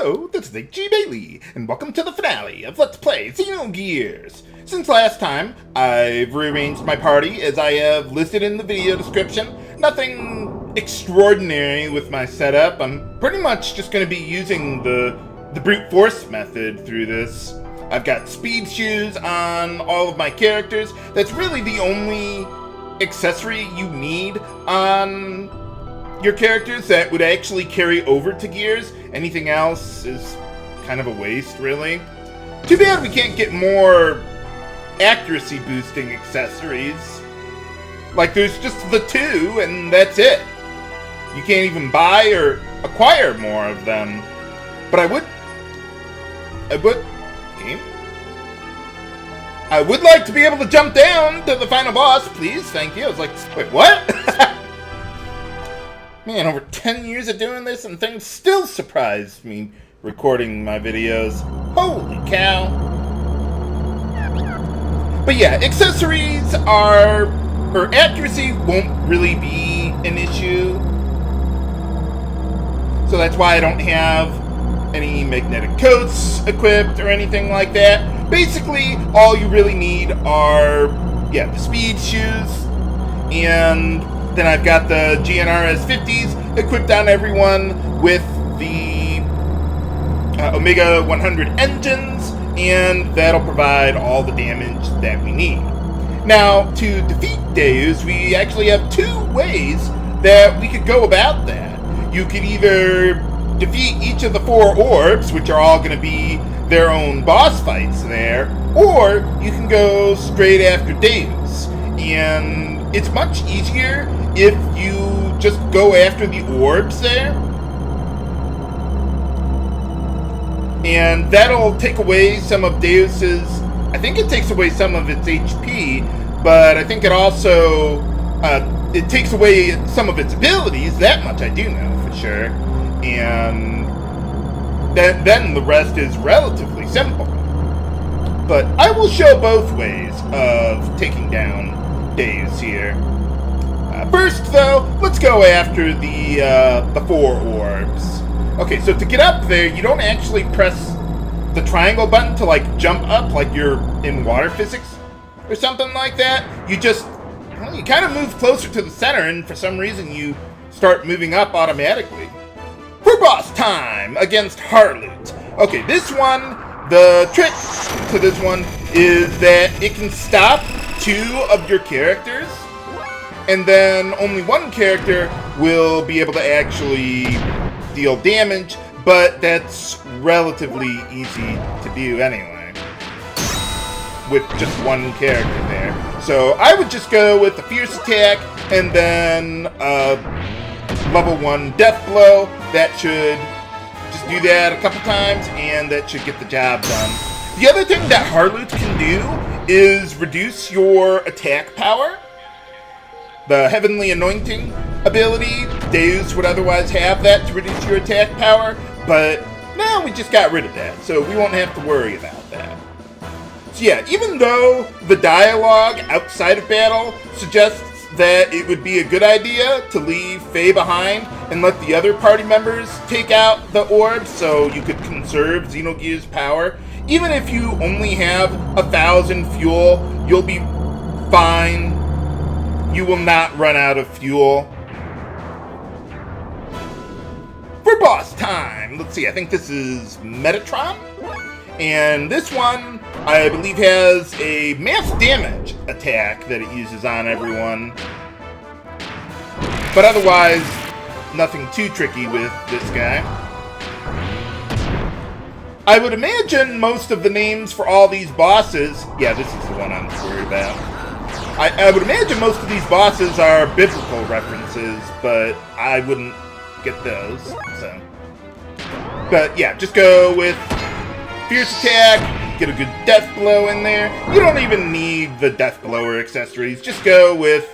Hello, this is Elly, and welcome to the finale of Let's Play Xenogears. Since last time, I've rearranged my party as I have listed in the video description. Nothing extraordinary with my setup. I'm pretty much just going to be using the brute force method through this. I've got speed shoes on all of my characters. That's really the only accessory you need on your characters that would actually carry over to Gears. Anything else is kind of a waste, really. Too bad we can't get more accuracy boosting accessories. Like, there's just the two, and that's it. You can't even buy or acquire more of them. But I would like to be able to jump down to the final boss, please. Thank you. I was like, wait, what? Man, over 10 years of doing this and things still surprise me recording my videos. Holy cow. But yeah, accessories or accuracy won't really be an issue. So that's why I don't have any magnetic coats equipped or anything like that. Basically, all you really need are, the speed shoes, and then I've got the GNRS 50s equipped on everyone with the Omega 100 engines, and that'll provide all the damage that we need. Now, to defeat Deus, we actually have two ways that we could go about that. You could either defeat each of the 4 orbs, which are all going to be their own boss fights there, or you can go straight after Deus. And it's much easier if you just go after the orbs there. And that'll take away some of Deus's, I think it takes away some of its HP, but I think it also, it takes away some of its abilities. That much I do know for sure. And then the rest is relatively simple. But I will show both ways of taking down Deus here. First, though, let's go after the 4 orbs. Okay, so to get up there, you don't actually press the triangle button to, like, jump up like you're in water physics or something like that. You just, you kind of move closer to the center, and for some reason you start moving up automatically. For boss time against Harloot. Okay, this one, the trick to this one is that it can stop 2 of your characters, and then only one character will be able to actually deal damage, but that's relatively easy to do anyway, with just one character there. So I would just go with the fierce attack, and then level 1 death blow. That should just do that a couple times, and that should get the job done. The other thing that Harloot can do is reduce your attack power. The Heavenly Anointing ability, Deus would otherwise have that to reduce your attack power, but now we just got rid of that, so we won't have to worry about that. So yeah, even though the dialogue outside of battle suggests that it would be a good idea to leave Faye behind and let the other party members take out the orbs so you could conserve Xenogears' power, even if you only have 1,000 fuel, you'll be fine. You will not run out of fuel. For boss time, let's see, I think this is Metatron. And this one, I believe, has a mass damage attack that it uses on everyone. But otherwise, nothing too tricky with this guy. I would imagine most of the names for all these bosses... Yeah, this is the one I'm worried about. I would imagine most of these bosses are biblical references, but I wouldn't get those, so... But yeah, just go with fierce attack, get a good death blow in there. You don't even need the death blower accessories, just go with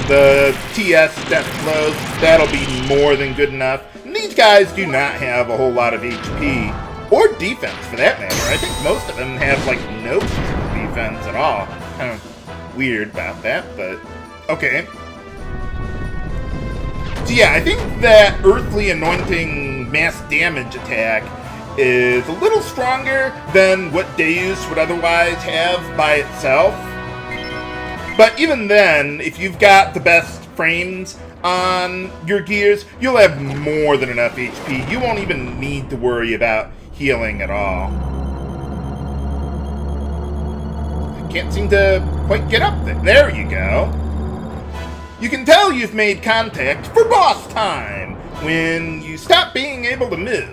the TS death blows. That'll be more than good enough. And these guys do not have a whole lot of HP, or defense for that matter. I think most of them have like no defense at all. Kind of weird about that, but okay. So yeah, I think that Earthly Anointing mass damage attack is a little stronger than what Deus would otherwise have by itself. But even then, if you've got the best frames on your gears, you'll have more than enough HP. You won't even need to worry about healing at all. I can't seem to quite get up there. There you go. You can tell you've made contact for boss time when you stop being able to move.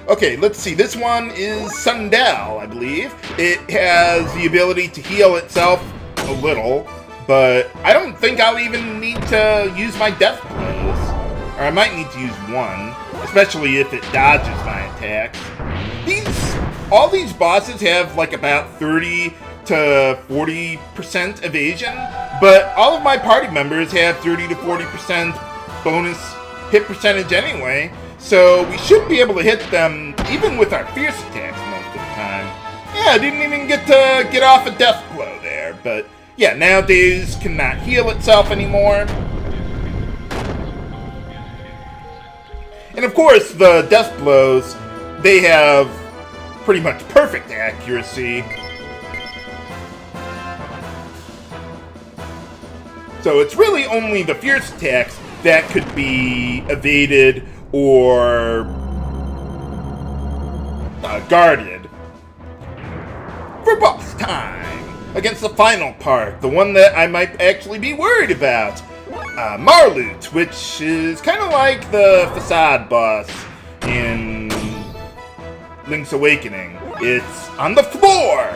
Okay, let's see. This one is Sundell, I believe. It has the ability to heal itself a little, but I don't think I'll even need to use my death blows. Or I might need to use one, especially if it dodges my attacks. All these bosses have like about 30 to 40% evasion, but all of my party members have 30 to 40% bonus hit percentage anyway, so we should be able to hit them even with our fierce attacks most of the time. Yeah, I didn't even get off a death blow there, but yeah, nowadays cannot heal itself anymore. And of course, the death blows, they have pretty much perfect accuracy. So it's really only the fierce attacks that could be evaded or guarded. For boss time, against the final part, the one that I might actually be worried about, Marlut, which is kind of like the facade boss in Link's Awakening. It's on the floor,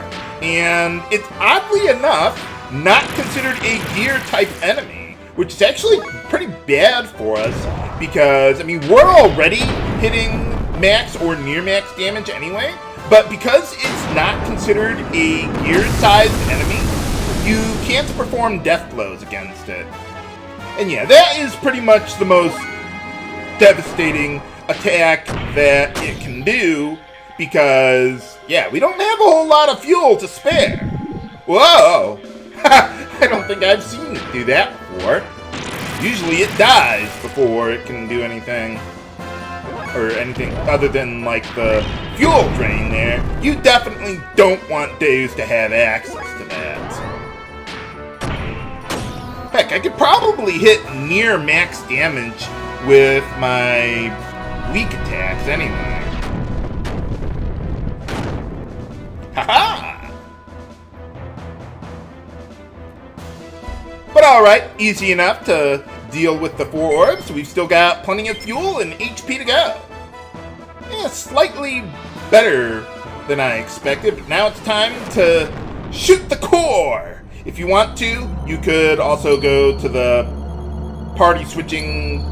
and it's oddly enough not considered a gear-type enemy, which is actually pretty bad for us, because, I mean, we're already hitting max or near-max damage anyway, but because it's not considered a gear-sized enemy, you can't perform death blows against it. And yeah, that is pretty much the most devastating attack that it can do, because, yeah, we don't have a whole lot of fuel to spare. Whoa! I don't think I've seen it do that before. Usually it dies before it can do anything. Or anything other than, like, the fuel drain there. You definitely don't want Deus to have access to that. Heck, I could probably hit near max damage with my weak attacks anyway. Haha! But alright, easy enough to deal with the 4 orbs. We've still got plenty of fuel and HP to go. Yeah, slightly better than I expected, but now it's time to shoot the core. If you want to, you could also go to the party switching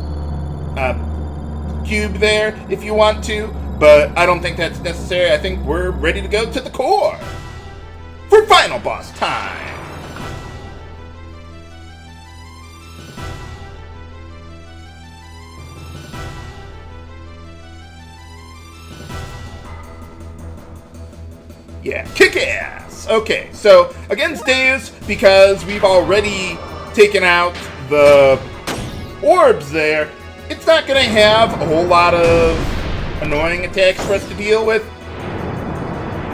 cube there if you want to, but I don't think that's necessary. I think we're ready to go to the core for final boss time. Yeah, kick ass! Okay, so against Deus, because we've already taken out the orbs there, it's not going to have a whole lot of annoying attacks for us to deal with.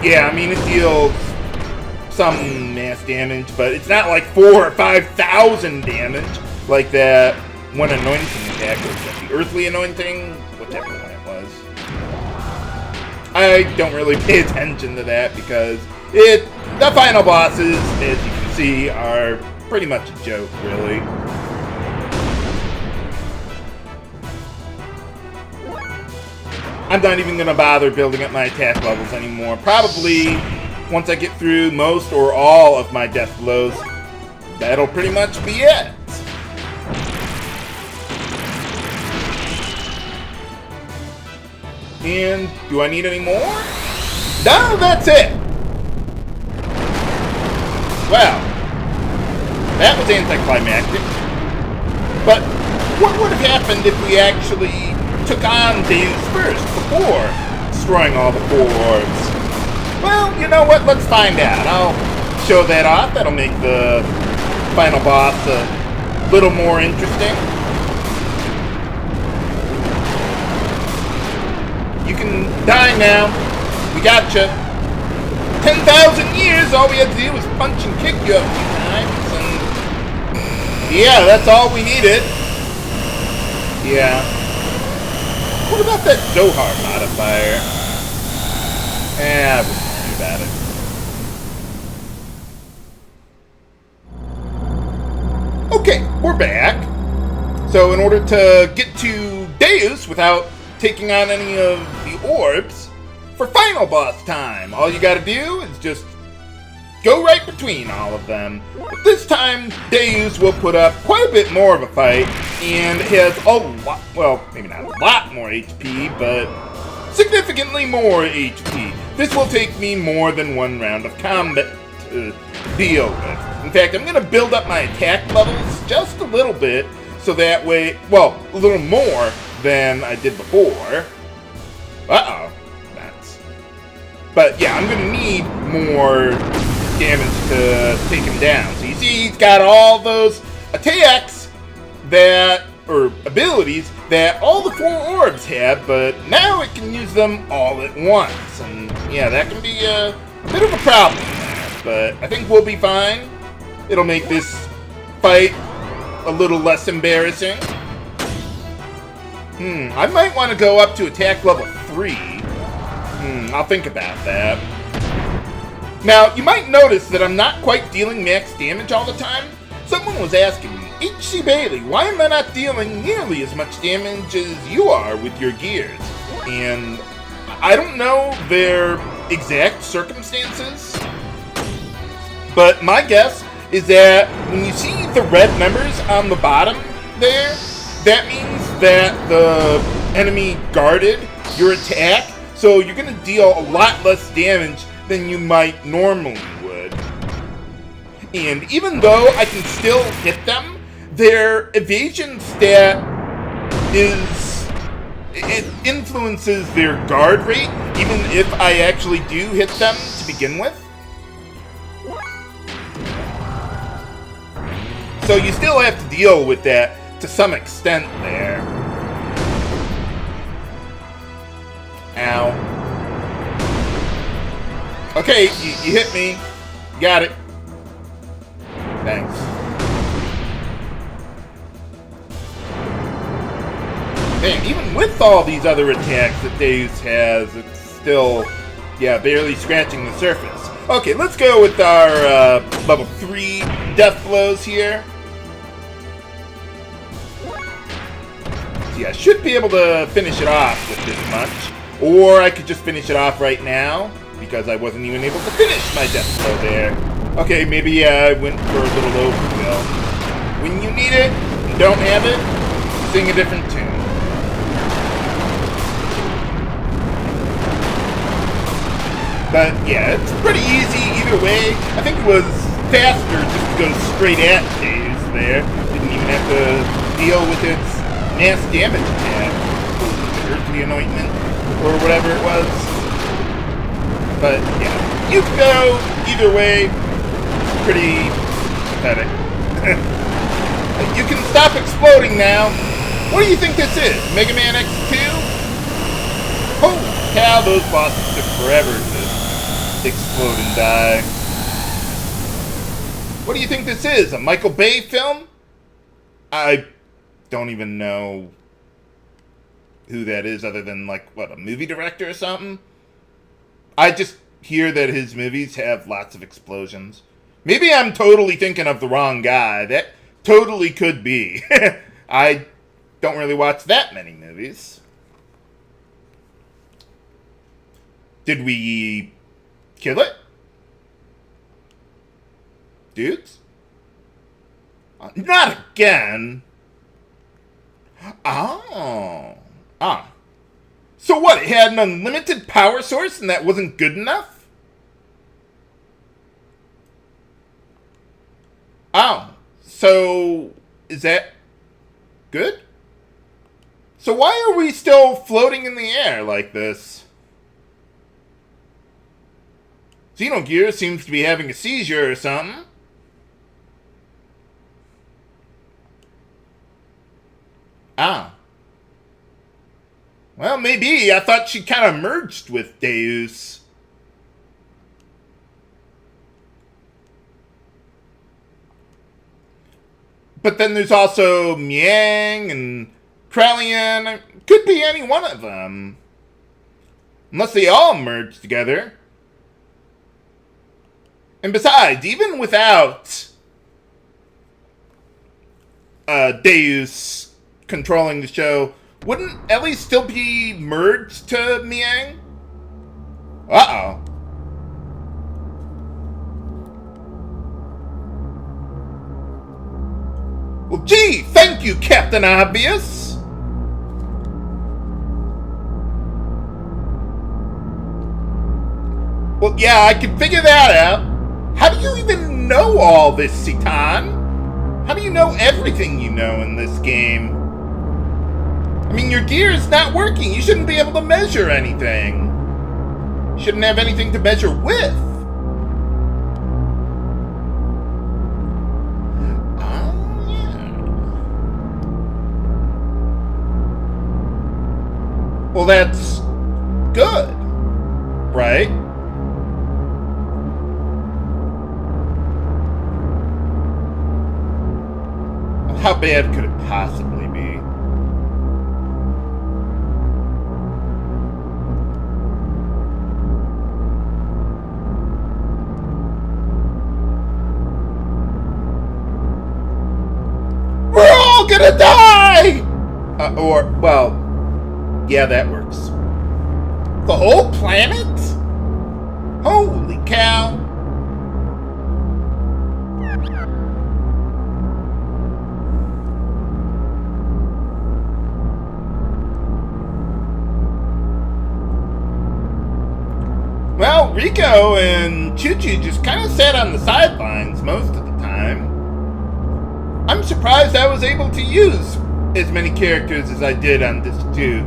Yeah, I mean, it deals some mass damage, but it's not like 4,000 or 5,000 damage like that one anointing attack, or the earthly anointing, whatever one it was. I don't really pay attention to that because the final bosses, as you can see, are pretty much a joke, really. I'm not even going to bother building up my attack levels anymore. Probably, once I get through most or all of my death blows, that'll pretty much be it. And do I need any more? No, that's it! Well, that was anticlimactic. But what would have happened if we actually took on Deus first, before destroying all the 4 orbs? Well, you know what? Let's find out. I'll show that off. That'll make the final boss a little more interesting. You can die now. We gotcha. 10,000 years, all we had to do was punch and kick you a few times, and yeah, that's all we needed. Yeah. What about that Zohar modifier? I wouldn't worry about it. Okay, we're back. So in order to get to Deus without taking on any of the orbs, for final boss time, all you gotta do is just go right between all of them. But this time, Deus will put up quite a bit more of a fight, and has a lot, well, maybe not a lot more HP, but significantly more HP. This will take me more than one round of combat to deal with. In fact, I'm gonna build up my attack levels just a little bit, so that way, well, a little more than I did before. Uh-oh. But yeah, I'm gonna need more damage to take him down. So you see, he's got all those attacks that, or abilities, that all the 4 orbs have, but now it can use them all at once. And yeah, that can be a bit of a problem there, but I think we'll be fine. It'll make this fight a little less embarrassing. I might want to go up to attack level 3. I'll think about that. Now, you might notice that I'm not quite dealing max damage all the time. Someone was asking me, H.C. Bailey, why am I not dealing nearly as much damage as you are with your gears? And I don't know their exact circumstances, but my guess is that when you see the red numbers on the bottom there, that means that the enemy guarded your attack, so you're going to deal a lot less damage than you might normally would. And even though I can still hit them, their evasion stat it influences their guard rate, even if I actually do hit them to begin with. So you still have to deal with that to some extent there. Ow. Okay, you hit me. Got it. Thanks. Man, even with all these other attacks that Deus has, it's still, yeah, barely scratching the surface. Okay, let's go with our level 3 death blows here. I should be able to finish it off with this much. Or I could just finish it off right now, because I wasn't even able to finish my death blow there. Okay, maybe I went for a little overkill. When you need it and don't have it, sing a different tune. But yeah, it's pretty easy either way. I think it was faster just to go straight at Deus there. Didn't even have to deal with its mass damage attack, earthly anointment, or whatever it was. But yeah, you can go either way. Pretty pathetic. You can stop exploding now. What do you think this is? Mega Man X2? Holy cow, those bosses took forever to explode and die. What do you think this is? A Michael Bay film? I don't even know who that is other than, like, what, a movie director or something? I just hear that his movies have lots of explosions. Maybe I'm totally thinking of the wrong guy. That totally could be. I don't really watch that many movies. Did we kill it? Dudes? Not again. Oh. Ah. So what, it had an unlimited power source and that wasn't good enough? Oh. So, is that good? So why are we still floating in the air like this? Xenogears seems to be having a seizure or something. Ah. Well, maybe. I thought she kind of merged with Deus. But then there's also Miang and Krelian. Could be any one of them. Unless they all merge together. And besides, even without Deus controlling the show, wouldn't Elly still be merged to Miang? Uh-oh. Well, gee, thank you, Captain Obvious. Well, yeah, I can figure that out. How do you even know all this, Citan? How do you know everything you know in this game? I mean, your gear is not working. You shouldn't be able to measure anything. You shouldn't have anything to measure with. Oh, yeah. Well, that's good, right? How bad could it possibly be? We're all gonna die! Well, yeah, that works. The whole planet? Holy cow. Well, Rico and Choo-Choo just kind of sat on the sidelines most of the time. I'm surprised I was able to use as many characters as I did on this too.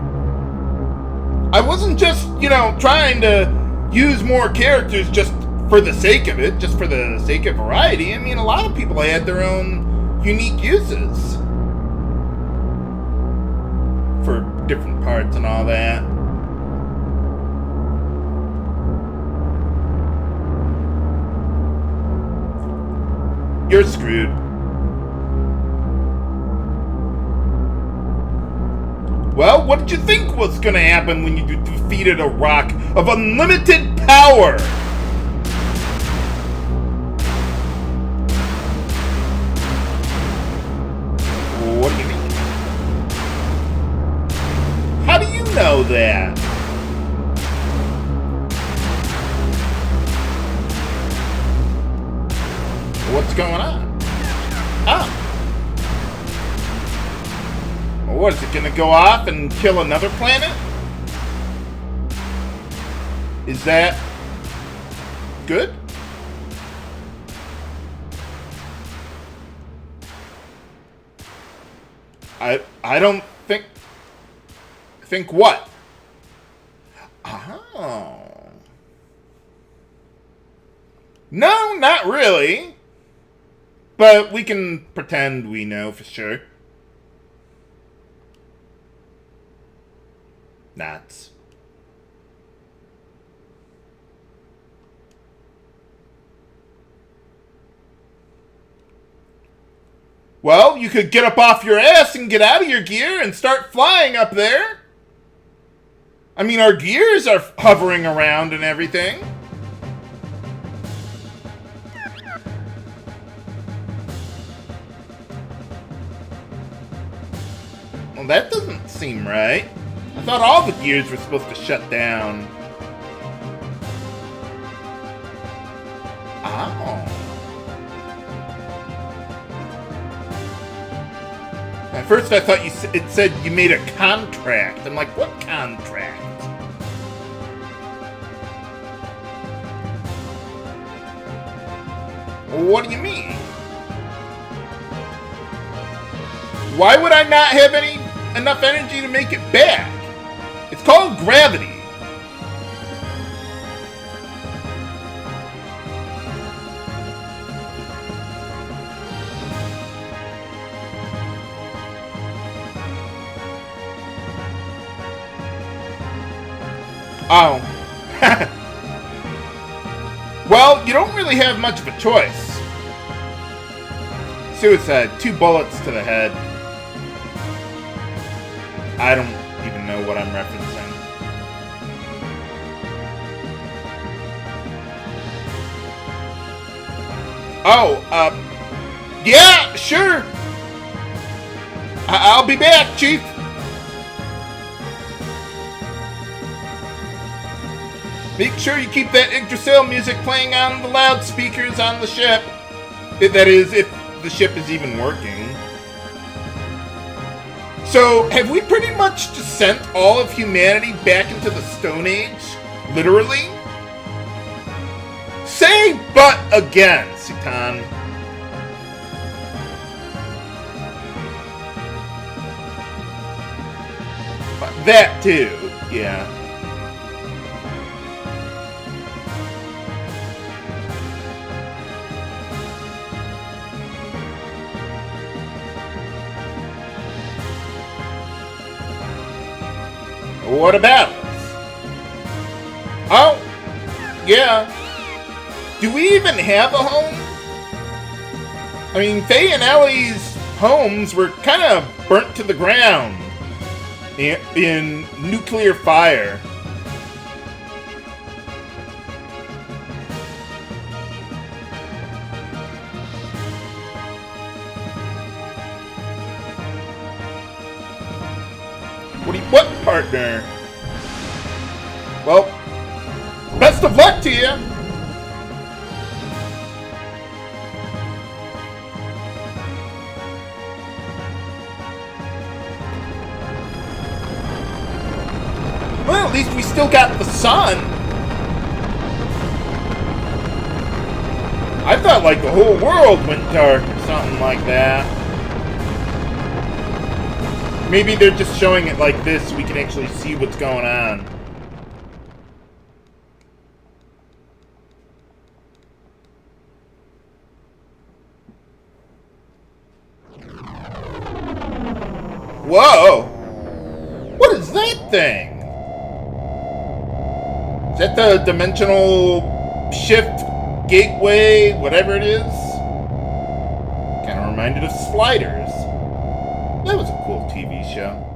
I wasn't just, trying to use more characters just for the sake of it, just for the sake of variety. I mean, a lot of people had their own unique uses for different parts and all that. You're screwed. Well, what did you think was gonna happen when you defeated a rock of unlimited power? What do you mean? How do you know that? What's going on? Oh. Well, what, is it gonna go off and kill another planet? Is that good? I don't think... Think what? Oh. No, not really. But we can pretend we know for sure. Nuts. Well, you could get up off your ass and get out of your gear and start flying up there. I mean, our gears are hovering around and everything. Well, that doesn't seem right. I thought all the gears were supposed to shut down. Oh. At first I thought it said you made a contract. I'm like, what contract? Well, what do you mean? Why would I not have enough energy to make it back? It's called gravity. Oh. Well, you don't really have much of a choice. Suicide, 2 bullets to the head. I don't even know what I'm referencing. Oh, yeah, sure. I'll be back, Chief. Make sure you keep that Yggdrasil music playing on the loudspeakers on the ship. That is, if the ship is even working. So, have we pretty much just sent all of humanity back into the Stone Age? Literally? Say but again, Citan. That too, yeah. What about us? Oh, yeah. Do we even have a home? I mean, Faye and Elly's homes were kind of burnt to the ground in nuclear fire. What, partner? Well, best of luck to you. Well, at least we still got the sun. I thought like the whole world went dark or something like that. Maybe they're just showing it like this so we can actually see what's going on. Whoa! What is that thing? Is that the dimensional shift gateway, whatever it is? Kind of reminded of Sliders. That was a cool TV show.